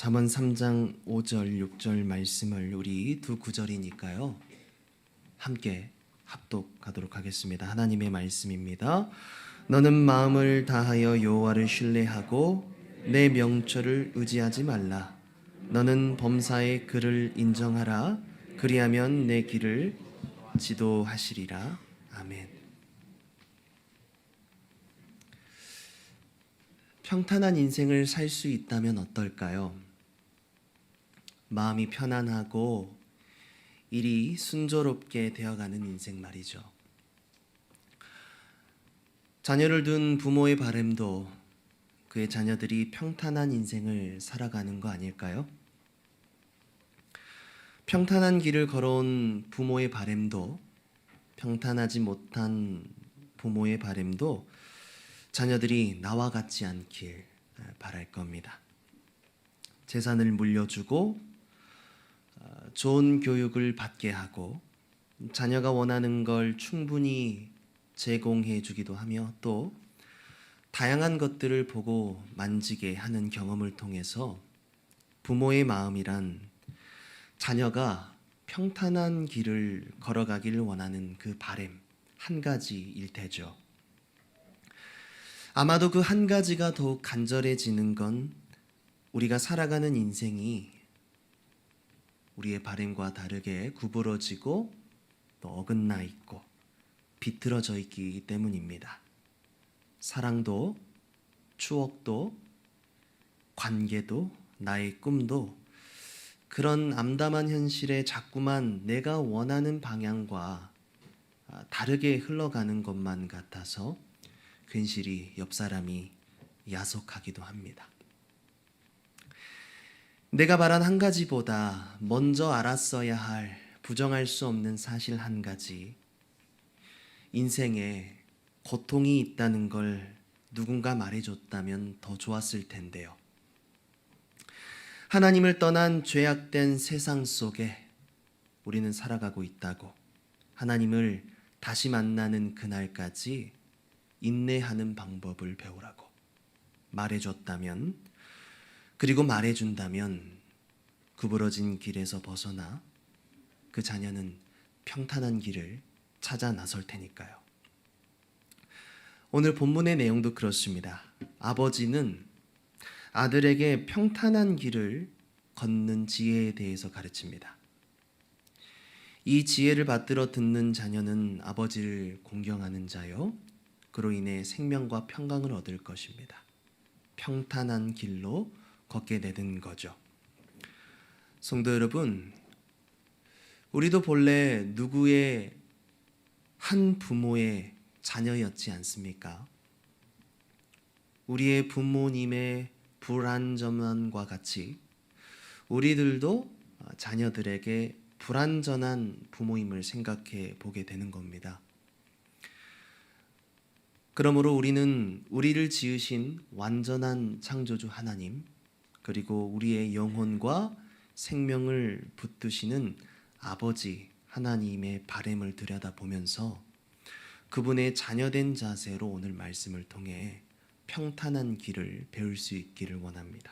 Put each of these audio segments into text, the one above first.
잠언 3장 5절 6절 말씀을 우리 두 구절이니까요 함께 합독하도록 하겠습니다. 하나님의 말씀입니다. 너는 마음을 다하여 여호와를 신뢰하고 내 명철을 의지하지 말라. 너는 범사의 그를 인정하라. 그리하면 내 길을 지도하시리라. 아멘. 평탄한 인생을 살 수 있다면 어떨까요? 마음이 편안하고 일이 순조롭게 되어가는 인생 말이죠. 자녀를 둔 부모의 바람도 그의 자녀들이 평탄한 인생을 살아가는 거 아닐까요? 평탄한 길을 걸어온 부모의 바람도 평탄하지 못한 부모의 바람도 자녀들이 나와 같지 않길 바랄 겁니다. 재산을 물려주고 좋은 교육을 받게 하고 자녀가 원하는 걸 충분히 제공해 주기도 하며 또 다양한 것들을 보고 만지게 하는 경험을 통해서 부모의 마음이란 자녀가 평탄한 길을 걸어가기를 원하는 그 바람 한 가지일 테죠. 아마도 그 한 가지가 더욱 간절해지는 건 우리가 살아가는 인생이 우리의 바람과 다르게 구부러지고 또 어긋나 있고 비틀어져 있기 때문입니다. 사랑도 추억도 관계도 나의 꿈도 그런 암담한 현실에 자꾸만 내가 원하는 방향과 다르게 흘러가는 것만 같아서 괜시리 옆 사람이 야속하기도 합니다. 내가 바란 한 가지보다 먼저 알았어야 할 부정할 수 없는 사실 한 가지, 인생에 고통이 있다는 걸 누군가 말해줬다면 더 좋았을 텐데요. 하나님을 떠난 죄악된 세상 속에 우리는 살아가고 있다고, 하나님을 다시 만나는 그날까지 인내하는 방법을 배우라고 말해줬다면, 그리고 말해준다면 구부러진 길에서 벗어나 그 자녀는 평탄한 길을 찾아 나설 테니까요. 오늘 본문의 내용도 그렇습니다. 아버지는 아들에게 평탄한 길을 걷는 지혜에 대해서 가르칩니다. 이 지혜를 받들어 듣는 자녀는 아버지를 공경하는 자요, 그로 인해 생명과 평강을 얻을 것입니다. 평탄한 길로 걷게 되는 거죠. 성도 여러분, 우리도 본래 누구의 한 부모의 자녀였지 않습니까? 우리의 부모님의 불완전함과 같이 우리들도 자녀들에게 불완전한 부모임을 생각해 보게 되는 겁니다. 그러므로 우리는 우리를 지으신 완전한 창조주 하나님, 그리고 우리의 영혼과 생명을 붙드시는 아버지 하나님의 바람을 들여다보면서 그분의 자녀된 자세로 오늘 말씀을 통해 평탄한 길을 배울 수 있기를 원합니다.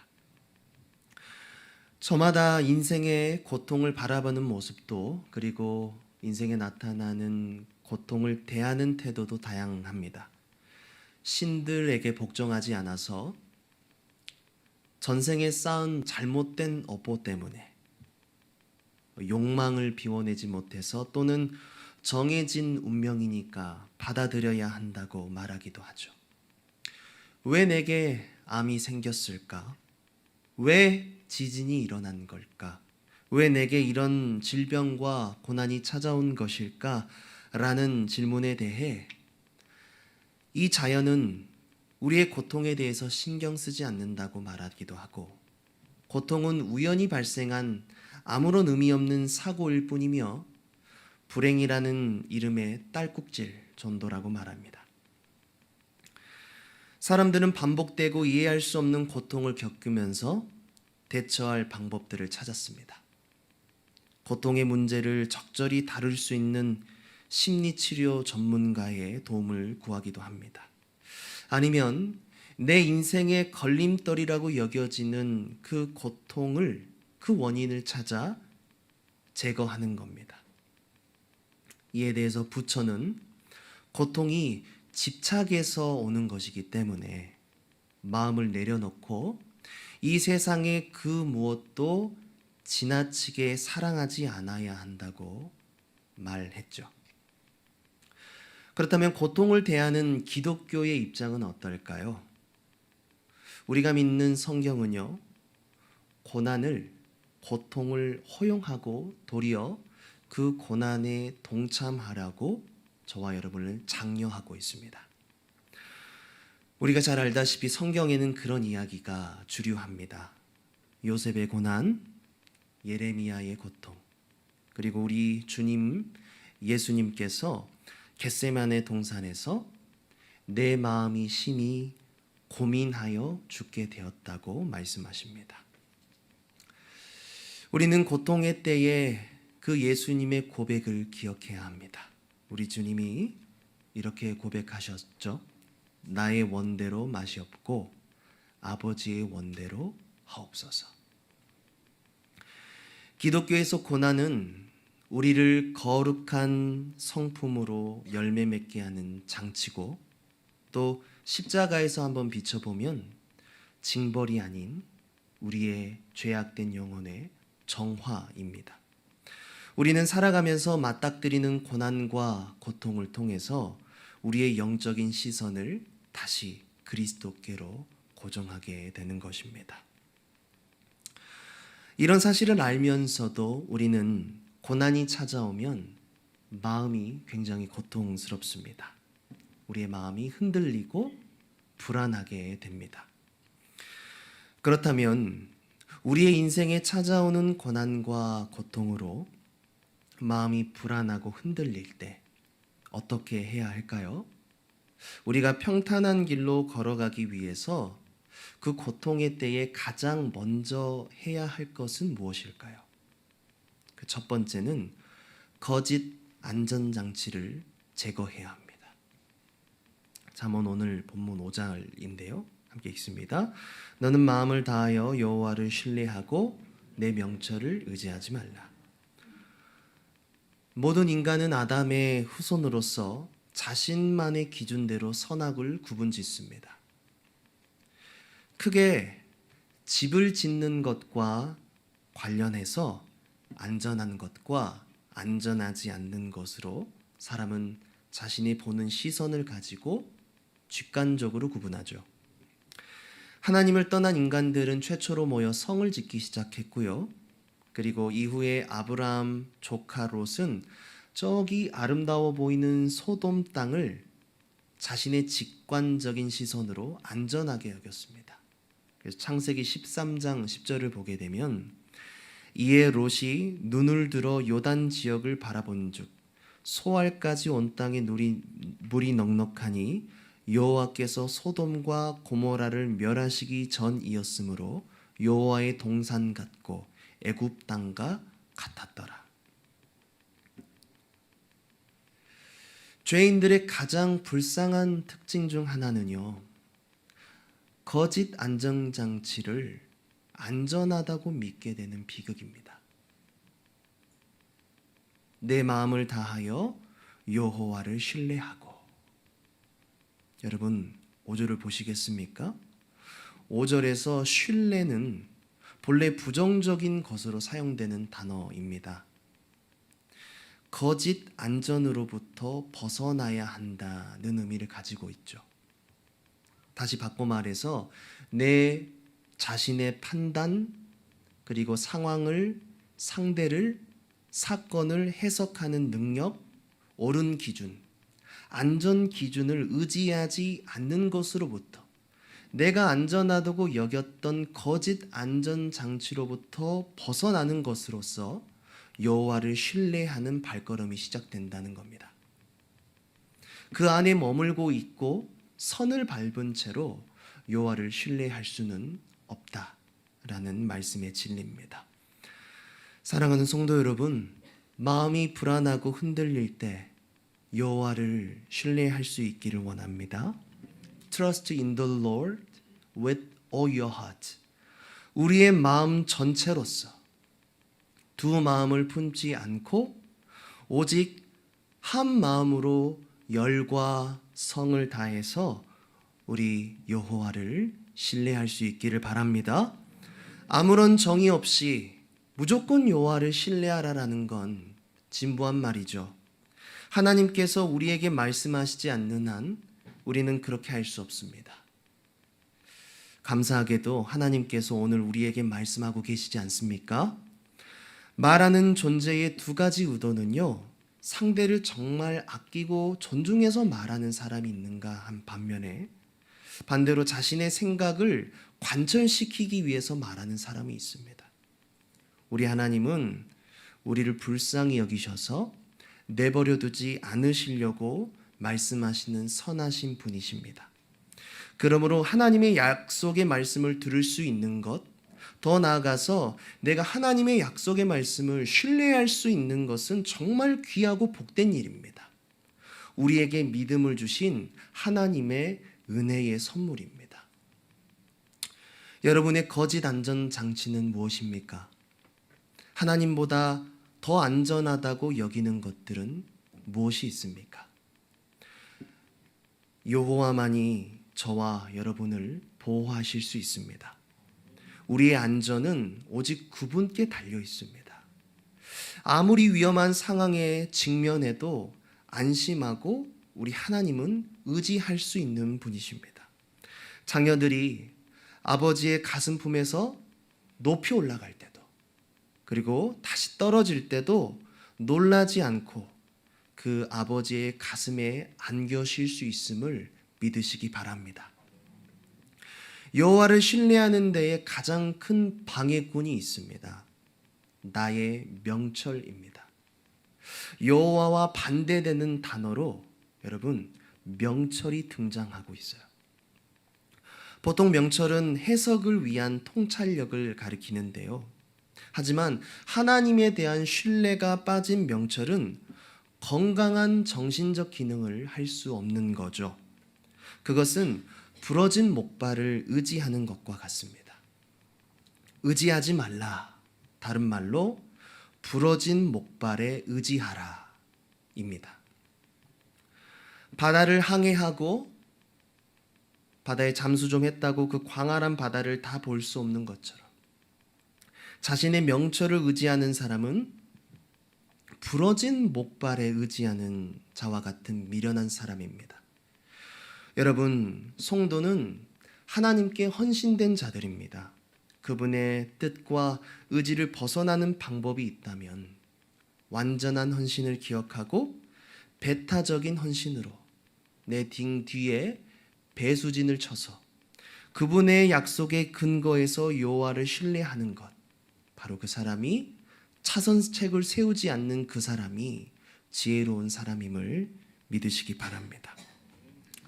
저마다 인생의 고통을 바라보는 모습도, 그리고 인생에 나타나는 고통을 대하는 태도도 다양합니다. 신들에게 복종하지 않아서 전생에 쌓은 잘못된 업보 때문에 욕망을 비워내지 못해서, 또는 정해진 운명이니까 받아들여야 한다고 말하기도 하죠. 왜 내게 암이 생겼을까? 왜 지진이 일어난 걸까? 왜 내게 이런 질병과 고난이 찾아온 것일까? 라는 질문에 대해 이 자연은 우리의 고통에 대해서 신경 쓰지 않는다고 말하기도 하고, 고통은 우연히 발생한 아무런 의미 없는 사고일 뿐이며 불행이라는 이름의 딸꾹질 정도라고 말합니다. 사람들은 반복되고 이해할 수 없는 고통을 겪으면서 대처할 방법들을 찾았습니다. 고통의 문제를 적절히 다룰 수 있는 심리치료 전문가의 도움을 구하기도 합니다. 아니면 내 인생의 걸림돌이라고 여겨지는 그 고통을, 그 원인을 찾아 제거하는 겁니다. 이에 대해서 부처는 고통이 집착에서 오는 것이기 때문에 마음을 내려놓고 이 세상의 그 무엇도 지나치게 사랑하지 않아야 한다고 말했죠. 그렇다면 고통을 대하는 기독교의 입장은 어떨까요? 우리가 믿는 성경은요, 고통을 허용하고 도리어 그 고난에 동참하라고 저와 여러분을 장려하고 있습니다. 우리가 잘 알다시피 성경에는 그런 이야기가 주류합니다. 요셉의 고난, 예레미야의 고통, 그리고 우리 주님 예수님께서 겟세마네 동산에서 내 마음이 심히 고민하여 죽게 되었다고 말씀하십니다. 우리는 고통의 때에 그 예수님의 고백을 기억해야 합니다. 우리 주님이 이렇게 고백하셨죠. 나의 원대로 맛이 없고 아버지의 원대로 하옵소서. 기독교에서 고난은 우리를 거룩한 성품으로 열매 맺게 하는 장치고, 또 십자가에서 한번 비춰보면 징벌이 아닌 우리의 죄악된 영혼의 정화입니다. 우리는 살아가면서 맞닥뜨리는 고난과 고통을 통해서 우리의 영적인 시선을 다시 그리스도께로 고정하게 되는 것입니다. 이런 사실을 알면서도 우리는 고난이 찾아오면 마음이 굉장히 고통스럽습니다. 우리의 마음이 흔들리고 불안하게 됩니다. 그렇다면 우리의 인생에 찾아오는 고난과 고통으로 마음이 불안하고 흔들릴 때 어떻게 해야 할까요? 우리가 평탄한 길로 걸어가기 위해서 그 고통의 때에 가장 먼저 해야 할 것은 무엇일까요? 그 첫 번째는 거짓 안전장치를 제거해야 합니다. 잠언 오늘 본문 5장인데요. 함께 읽습니다. 너는 마음을 다하여 여호와를 신뢰하고 내 명철을 의지하지 말라. 모든 인간은 아담의 후손으로서 자신만의 기준대로 선악을 구분짓습니다. 크게 집을 짓는 것과 관련해서 안전한 것과 안전하지 않는 것으로 사람은 자신이 보는 시선을 가지고 직관적으로 구분하죠. 하나님을 떠난 인간들은 최초로 모여 성을 짓기 시작했고요. 그리고 이후에 아브라함 조카 롯은 저기 아름다워 보이는 소돔 땅을 자신의 직관적인 시선으로 안전하게 여겼습니다. 그래서 창세기 13장 10절을 보게 되면 이에 롯이 눈을 들어 요단 지역을 바라본즉 소알까지 온 땅에 물이 넉넉하니 여호와께서 소돔과 고모라를 멸하시기 전이었으므로 여호와의 동산 같고 애굽 땅과 같았더라. 죄인들의 가장 불쌍한 특징 중 하나는요, 거짓 안전장치를 안전하다고 믿게 되는 비극입니다. 내 마음을 다하여 여호와를 신뢰하고. 여러분 5절을 보시겠습니까? 5절에서 신뢰는 본래 부정적인 것으로 사용되는 단어입니다. 거짓 안전으로부터 벗어나야 한다는 의미를 가지고 있죠. 다시 바꿔 말해서 내 자신의 판단, 그리고 상황을, 상대를, 사건을 해석하는 능력, 옳은 기준, 안전 기준을 의지하지 않는 것으로부터, 내가 안전하다고 여겼던 거짓 안전 장치로부터 벗어나는 것으로서 여호와를 신뢰하는 발걸음이 시작된다는 겁니다. 그 안에 머물고 있고 선을 밟은 채로 여호와를 신뢰할 수는 없다라는 말씀의 진리입니다. 사랑하는 성도 여러분, 마음이 불안하고 흔들릴 때 여호와를 신뢰할 수 있기를 원합니다. Trust in the Lord with all your heart. 우리의 마음 전체로서 두 마음을 품지 않고 오직 한 마음으로 열과 성을 다해서 우리 여호와를 신뢰할 수 있기를 바랍니다. 아무런 정의 없이 무조건 여호와를 신뢰하라라는 건 진부한 말이죠. 하나님께서 우리에게 말씀하시지 않는 한 우리는 그렇게 할 수 없습니다. 감사하게도 하나님께서 오늘 우리에게 말씀하고 계시지 않습니까? 말하는 존재의 두 가지 의도는요, 상대를 정말 아끼고 존중해서 말하는 사람이 있는가 한 반면에 반대로 자신의 생각을 관철시키기 위해서 말하는 사람이 있습니다. 우리 하나님은 우리를 불쌍히 여기셔서 내버려 두지 않으시려고 말씀하시는 선하신 분이십니다. 그러므로 하나님의 약속의 말씀을 들을 수 있는 것, 더 나아가서 내가 하나님의 약속의 말씀을 신뢰할 수 있는 것은 정말 귀하고 복된 일입니다. 우리에게 믿음을 주신 하나님의 은혜의 선물입니다. 여러분의 거짓 안전 장치는 무엇입니까? 하나님보다 더 안전하다고 여기는 것들은 무엇이 있습니까? 여호와만이 저와 여러분을 보호하실 수 있습니다. 우리의 안전은 오직 그분께 달려 있습니다. 아무리 위험한 상황에 직면해도 안심하고 우리 하나님은 의지할 수 있는 분이십니다. 자녀들이 아버지의 가슴품에서 높이 올라갈 때도 그리고 다시 떨어질 때도 놀라지 않고 그 아버지의 가슴에 안겨실 수 있음을 믿으시기 바랍니다. 여호와를 신뢰하는 데에 가장 큰 방해꾼이 있습니다. 나의 명철입니다. 여호와와 반대되는 단어로 여러분 명철이 등장하고 있어요. 보통 명철은 해석을 위한 통찰력을 가리키는데요. 하지만 하나님에 대한 신뢰가 빠진 명철은 건강한 정신적 기능을 할 수 없는 거죠. 그것은 부러진 목발을 의지하는 것과 같습니다. 의지하지 말라. 다른 말로 부러진 목발에 의지하라 입니다. 바다를 항해하고 바다에 잠수 좀 했다고 그 광활한 바다를 다 볼 수 없는 것처럼 자신의 명철을 의지하는 사람은 부러진 목발에 의지하는 자와 같은 미련한 사람입니다. 여러분, 성도는 하나님께 헌신된 자들입니다. 그분의 뜻과 의지를 벗어나는 방법이 있다면 완전한 헌신을 기억하고 배타적인 헌신으로 내 등 뒤에 배수진을 쳐서 그분의 약속의 근거에서 여호와를 신뢰하는 것, 바로 그 사람이 차선책을 세우지 않는 그 사람이 지혜로운 사람임을 믿으시기 바랍니다.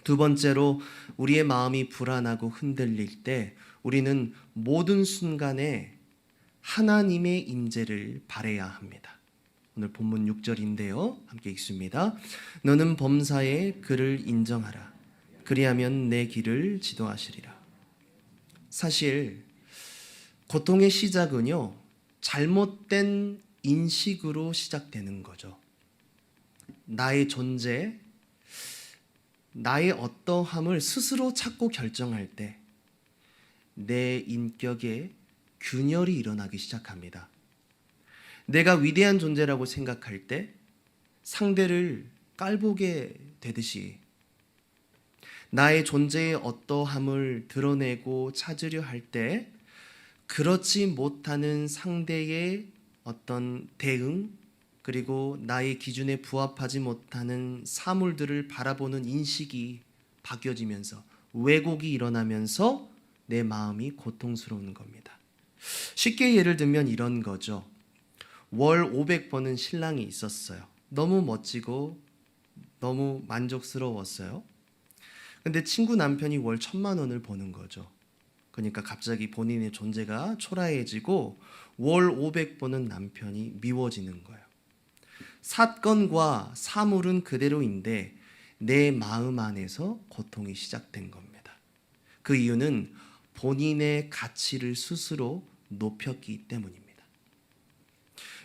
두 번째로 우리의 마음이 불안하고 흔들릴 때 우리는 모든 순간에 하나님의 임재를 바라야 합니다. 오늘 본문 6절인데요. 함께 읽습니다. 너는 범사에 그를 인정하라. 그리하면 내 길을 지도하시리라. 사실 고통의 시작은요, 잘못된 인식으로 시작되는 거죠. 나의 존재, 나의 어떠함을 스스로 찾고 결정할 때 내 인격에 균열이 일어나기 시작합니다. 내가 위대한 존재라고 생각할 때 상대를 깔보게 되듯이 나의 존재의 어떠함을 드러내고 찾으려 할 때 그렇지 못하는 상대의 어떤 대응 그리고 나의 기준에 부합하지 못하는 사물들을 바라보는 인식이 바뀌어지면서 왜곡이 일어나면서 내 마음이 고통스러운 겁니다. 쉽게 예를 들면 이런 거죠. 월 500번은 신랑이 있었어요. 너무 멋지고 너무 만족스러웠어요. 근데 친구 남편이 월 1,000만 원을 버는 거죠. 그러니까 갑자기 본인의 존재가 초라해지고 월 500번은 남편이 미워지는 거예요. 사건과 사물은 그대로인데 내 마음 안에서 고통이 시작된 겁니다. 그 이유는 본인의 가치를 스스로 높였기 때문입니다.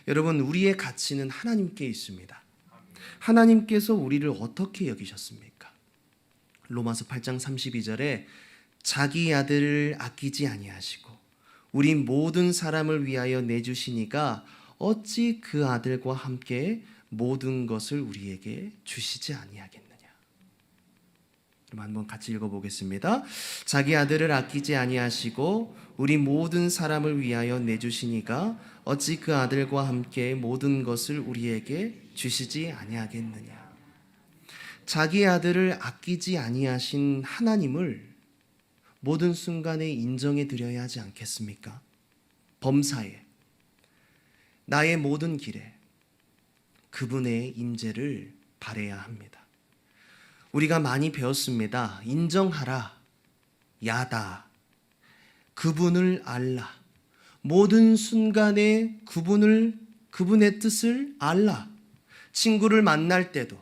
여러분, 우리의 가치는 하나님께 있습니다. 하나님께서 우리를 어떻게 여기셨습니까? 로마서 8장 32절에 자기 아들을 아끼지 아니하시고 우리 모든 사람을 위하여 내주시니까 어찌 그 아들과 함께 모든 것을 우리에게 주시지 아니하겠느냐. 그럼 한번 같이 읽어보겠습니다. 자기 아들을 아끼지 아니하시고 우리 모든 사람을 위하여 내주시니까 어찌 그 아들과 함께 모든 것을 우리에게 주시지 아니하겠느냐. 자기 아들을 아끼지 아니하신 하나님을 모든 순간에 인정해 드려야 하지 않겠습니까? 범사에, 나의 모든 길에 그분의 임재를 바라야 합니다. 우리가 많이 배웠습니다. 인정하라, 야다, 그분을 알라. 모든 순간에 그분의 뜻을 알라. 친구를 만날 때도,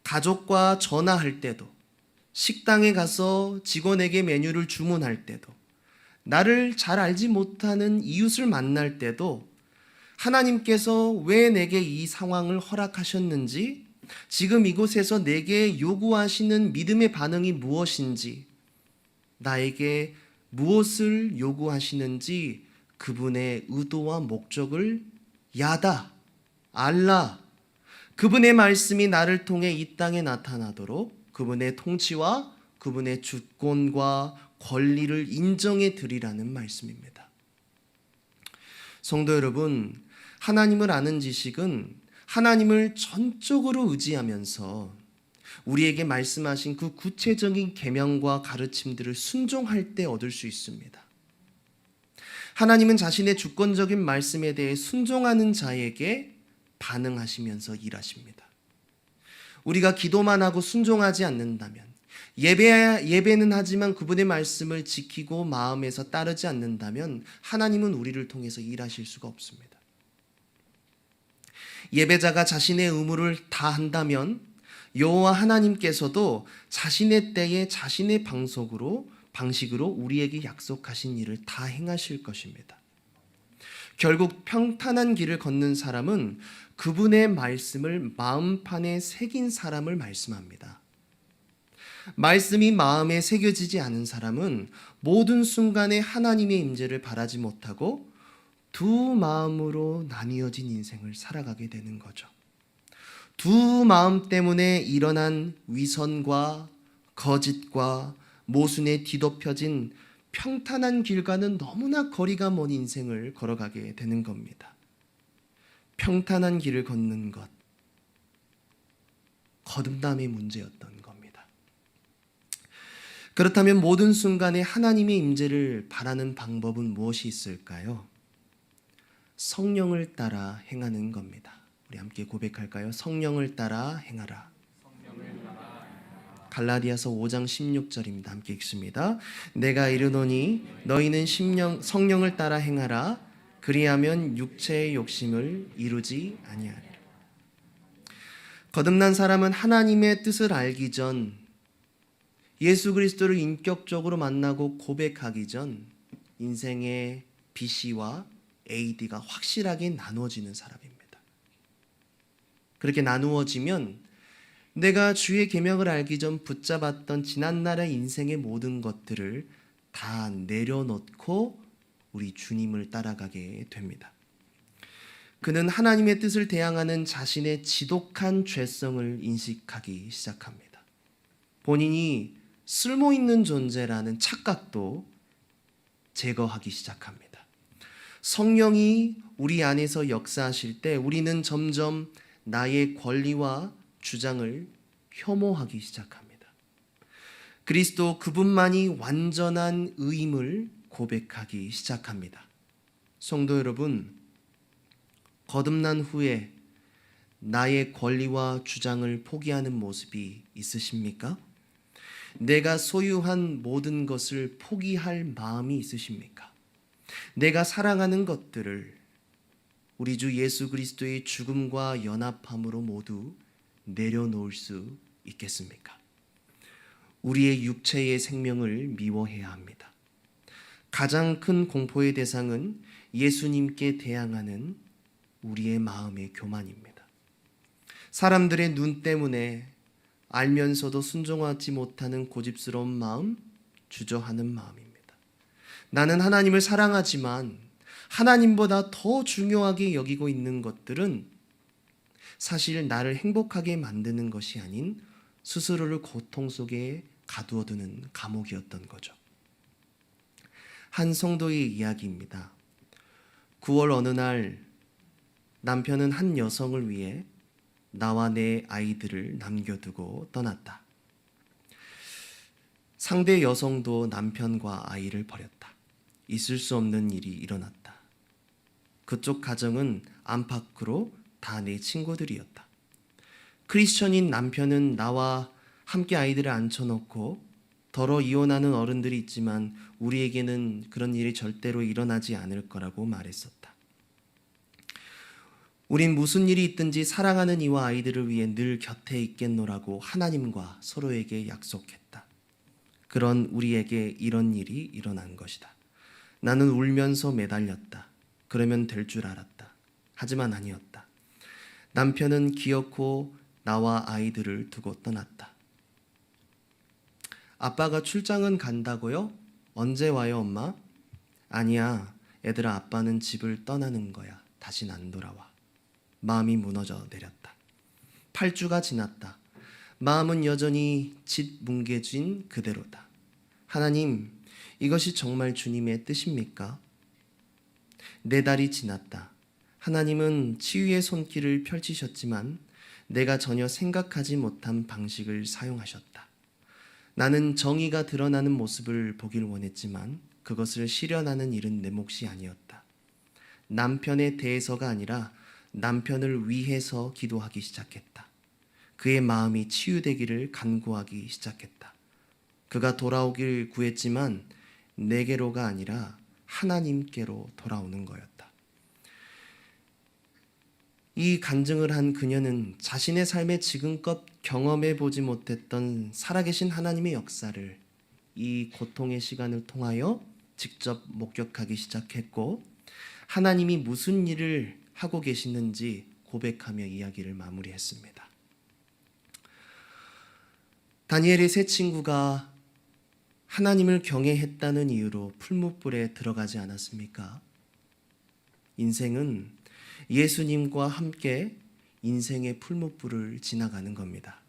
가족과 전화할 때도, 식당에 가서 직원에게 메뉴를 주문할 때도, 나를 잘 알지 못하는 이웃을 만날 때도 하나님께서 왜 내게 이 상황을 허락하셨는지, 지금 이곳에서 내게 요구하시는 믿음의 반응이 무엇인지, 나에게 무엇을 요구하시는지 그분의 의도와 목적을 야다, 알라. 그분의 말씀이 나를 통해 이 땅에 나타나도록 그분의 통치와 그분의 주권과 권리를 인정해 드리라는 말씀입니다. 성도 여러분, 하나님을 아는 지식은 하나님을 전적으로 의지하면서 우리에게 말씀하신 그 구체적인 계명과 가르침들을 순종할 때 얻을 수 있습니다. 하나님은 자신의 주권적인 말씀에 대해 순종하는 자에게 반응하시면서 일하십니다. 우리가 기도만 하고 순종하지 않는다면, 예배는 하지만 그분의 말씀을 지키고 마음에서 따르지 않는다면 하나님은 우리를 통해서 일하실 수가 없습니다. 예배자가 자신의 의무를 다 한다면 여호와 하나님께서도 자신의 때에 자신의 방식으로 우리에게 약속하신 일을 다 행하실 것입니다. 결국 평탄한 길을 걷는 사람은 그분의 말씀을 마음판에 새긴 사람을 말씀합니다. 말씀이 마음에 새겨지지 않은 사람은 모든 순간에 하나님의 임재를 바라지 못하고 두 마음으로 나뉘어진 인생을 살아가게 되는 거죠. 두 마음 때문에 일어난 위선과 거짓과 모순에 뒤덮여진 평탄한 길과는 너무나 거리가 먼 인생을 걸어가게 되는 겁니다. 평탄한 길을 걷는 것, 거듭남의 문제였던 겁니다. 그렇다면 모든 순간에 하나님의 임재를 바라는 방법은 무엇이 있을까요? 성령을 따라 행하는 겁니다. 우리 함께 고백할까요? 성령을 따라 행하라. 갈라디아서 5장 16절입니다. 함께 읽습니다. 내가 이르노니 너희는 성령을 따라 행하라. 그리하면 육체의 욕심을 이루지 아니하리라. 거듭난 사람은 하나님의 뜻을 알기 전, 예수 그리스도를 인격적으로 만나고 고백하기 전 인생의 BC와 AD가 확실하게 나누어지는 사람입니다. 그렇게 나누어지면 내가 주의 계명을 알기 전 붙잡았던 지난날의 인생의 모든 것들을 다 내려놓고 우리 주님을 따라가게 됩니다. 그는 하나님의 뜻을 대항하는 자신의 지독한 죄성을 인식하기 시작합니다. 본인이 쓸모있는 존재라는 착각도 제거하기 시작합니다. 성령이 우리 안에서 역사하실 때 우리는 점점 나의 권리와 주장을 혐오하기 시작합니다. 그리스도 그분만이 완전한 의임을 고백하기 시작합니다. 성도 여러분, 거듭난 후에 나의 권리와 주장을 포기하는 모습이 있으십니까? 내가 소유한 모든 것을 포기할 마음이 있으십니까? 내가 사랑하는 것들을 우리 주 예수 그리스도의 죽음과 연합함으로 모두 내려놓을 수 있겠습니까? 우리의 육체의 생명을 미워해야 합니다. 가장 큰 공포의 대상은 예수님께 대항하는 우리의 마음의 교만입니다. 사람들의 눈 때문에 알면서도 순종하지 못하는 고집스러운 마음, 주저하는 마음입니다. 나는 하나님을 사랑하지만 하나님보다 더 중요하게 여기고 있는 것들은 사실 나를 행복하게 만드는 것이 아닌 스스로를 고통 속에 가두어두는 감옥이었던 거죠. 한 성도의 이야기입니다. 9월 어느 날 남편은 한 여성을 위해 나와 내 아이들을 남겨두고 떠났다. 상대 여성도 남편과 아이를 버렸다. 있을 수 없는 일이 일어났다. 그쪽 가정은 안팎으로 다 내 친구들이었다. 크리스천인 남편은 나와 함께 아이들을 앉혀놓고 더러 이혼하는 어른들이 있지만 우리에게는 그런 일이 절대로 일어나지 않을 거라고 말했었다. 우린 무슨 일이 있든지 사랑하는 이와 아이들을 위해 늘 곁에 있겠노라고 하나님과 서로에게 약속했다. 그런 우리에게 이런 일이 일어난 것이다. 나는 울면서 매달렸다. 그러면 될 줄 알았다. 하지만 아니었다. 남편은 기어코 나와 아이들을 두고 떠났다. 아빠가 출장은 간다고요? 언제 와요, 엄마? 아니야, 애들아, 아빠는 집을 떠나는 거야. 다신 안 돌아와. 마음이 무너져 내렸다. 8주가 지났다. 마음은 여전히 짓뭉개진 그대로다. 하나님, 이것이 정말 주님의 뜻입니까? 4달이 지났다. 하나님은 치유의 손길을 펼치셨지만 내가 전혀 생각하지 못한 방식을 사용하셨다. 나는 정의가 드러나는 모습을 보길 원했지만 그것을 실현하는 일은 내 몫이 아니었다. 남편에 대해서가 아니라 남편을 위해서 기도하기 시작했다. 그의 마음이 치유되기를 간구하기 시작했다. 그가 돌아오길 구했지만 내게로가 아니라 하나님께로 돌아오는 거였다. 이 간증을 한 그녀는 자신의 삶에 지금껏 경험해 보지 못했던 살아계신 하나님의 역사를 이 고통의 시간을 통하여 직접 목격하기 시작했고, 하나님이 무슨 일을 하고 계시는지 고백하며 이야기를 마무리했습니다. 다니엘의 세 친구가 하나님을 경외했다는 이유로 풀무불에 들어가지 않았습니까? 인생은 예수님과 함께 인생의 풀무불을 지나가는 겁니다.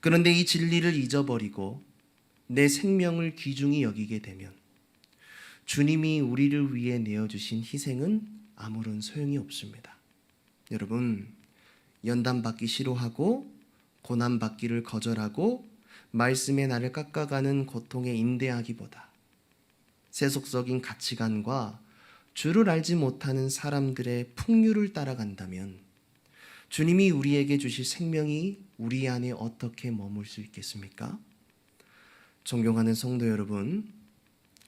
그런데 이 진리를 잊어버리고 내 생명을 귀중히 여기게 되면 주님이 우리를 위해 내어주신 희생은 아무런 소용이 없습니다. 여러분, 연단받기 싫어하고 고난받기를 거절하고 말씀의 나를 깎아가는 고통에 인대하기보다 세속적인 가치관과 주를 알지 못하는 사람들의 풍류를 따라간다면 주님이 우리에게 주실 생명이 우리 안에 어떻게 머물 수 있겠습니까? 존경하는 성도 여러분,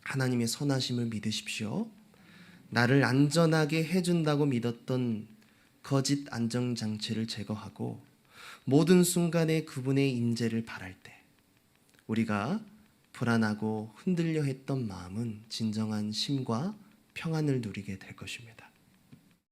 하나님의 선하심을 믿으십시오. 나를 안전하게 해준다고 믿었던 거짓 안정장치를 제거하고 모든 순간에 그분의 임재를 바랄 때 우리가 불안하고 흔들려 했던 마음은 진정한 쉼과 평안을 누리게 될 것입니다.